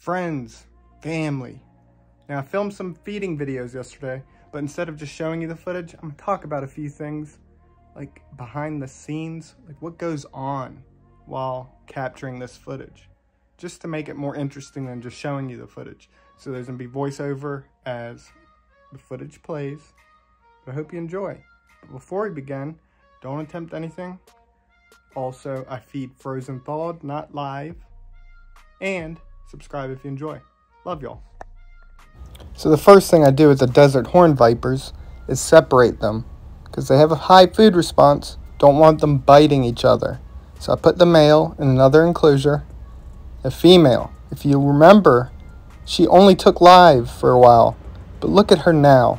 friends, family. Now, I filmed some feeding videos yesterday, but instead of just showing you the footage, I'm gonna talk about a few things like behind the scenes, like what goes on while capturing this footage, just to make it more interesting than just showing you the footage. So there's gonna be voiceover as the footage plays, but I hope you enjoy. But before we begin, don't attempt anything. Also, I feed frozen thawed, not live. And subscribe if you enjoy. Love y'all. So the first thing I do with the desert horned vipers is separate them because they have a high food response. Don't want them biting each other. So I put the male in another enclosure. The female, if you remember, she only took live for a while, but look at her now.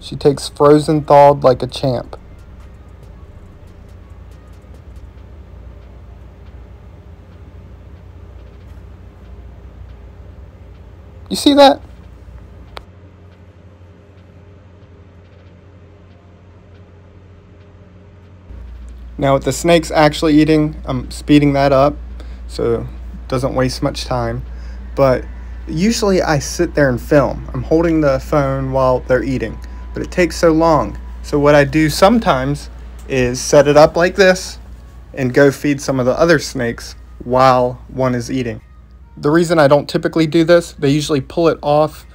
She takes frozen thawed like a champ. You see that? Now with the snakes actually eating, I'm speeding that up so it doesn't waste much time. But usually I sit there and film. I'm holding the phone while they're eating, but it takes so long. So what I do sometimes is set it up like this and go feed some of the other snakes while one is eating. The reason I don't typically do this, they usually pull it off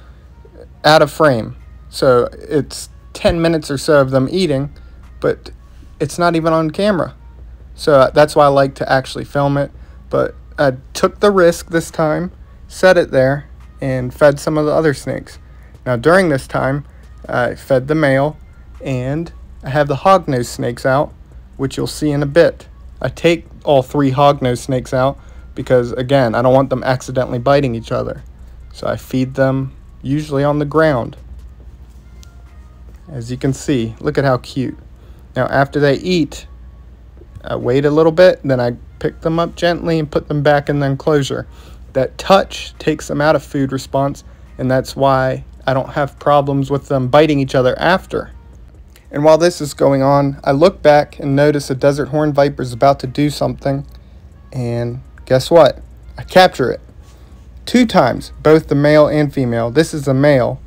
out of frame. So it's 10 minutes or so of them eating, but it's not even on camera. So that's why I like to actually film it. But I took the risk this time, set it there, and fed some of the other snakes. Now during this time, I fed the male, and I have the hognose snakes out, which you'll see in a bit. I take all 3 hognose snakes out because, again, I don't want them accidentally biting each other. So I feed them usually on the ground. As you can see, look at how cute. Now after they eat, I wait a little bit, then I pick them up gently and put them back in the enclosure. That touch takes them out of food response, and that's why I don't have problems with them biting each other after. And while this is going on, I look back and notice a desert horned viper is about to do something, and guess what? I capture it 2 times, both the male and female. This is the male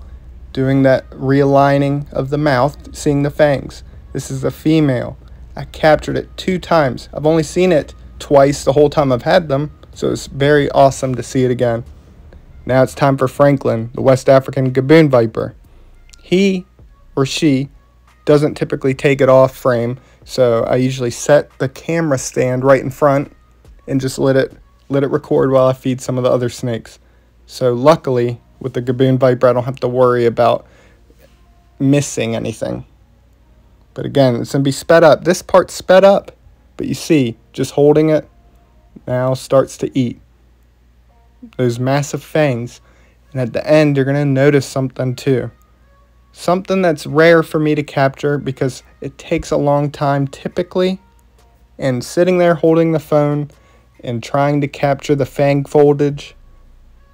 doing that realigning of the mouth, seeing the fangs. This is the female. I captured it 2 times. I've only seen it twice the whole time I've had them, so it's very awesome to see it again. Now it's time for Franklin, the West African gaboon viper. He or she doesn't typically take it off frame, so I usually set the camera stand right in front and just let it record while I feed some of the other snakes. So luckily, with the gaboon viper, I don't have to worry about missing anything. But again, it's going to be sped up. This part's sped up, but you see, just holding it now starts to eat. Those massive fangs. And at the end, you're going to notice something too. Something that's rare for me to capture because it takes a long time typically. And sitting there holding the phone and trying to capture the fang foldage,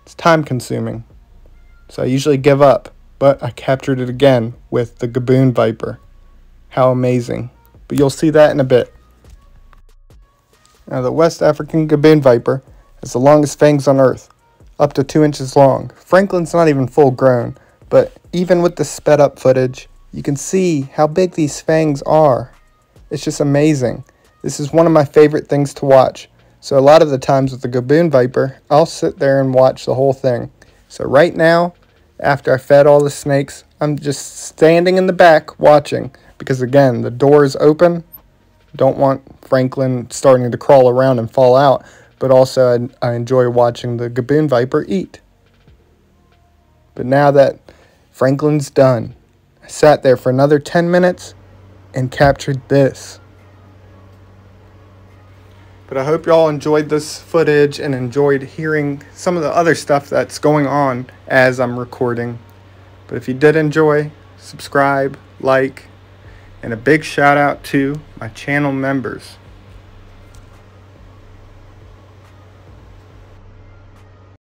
it's time consuming. So I usually give up, but I captured it again with the gaboon viper. How amazing. But you'll see that in a bit. Now the West African gaboon viper has the longest fangs on earth, up to 2 inches long. Franklin's not even full grown, but even with the sped up footage, you can see how big these fangs are. It's just amazing. This is one of my favorite things to watch. So a lot of the times with the gaboon viper, I'll sit there and watch the whole thing. So right now, after I fed all the snakes, I'm just standing in the back watching. Because again, the door is open. Don't want Franklin starting to crawl around and fall out. But also I enjoy watching the gaboon viper eat. But now that Franklin's done, I sat there for another 10 minutes and captured this. But I hope you all enjoyed this footage and enjoyed hearing some of the other stuff that's going on as I'm recording. But if you did enjoy, subscribe, like, and a big shout out to my channel members.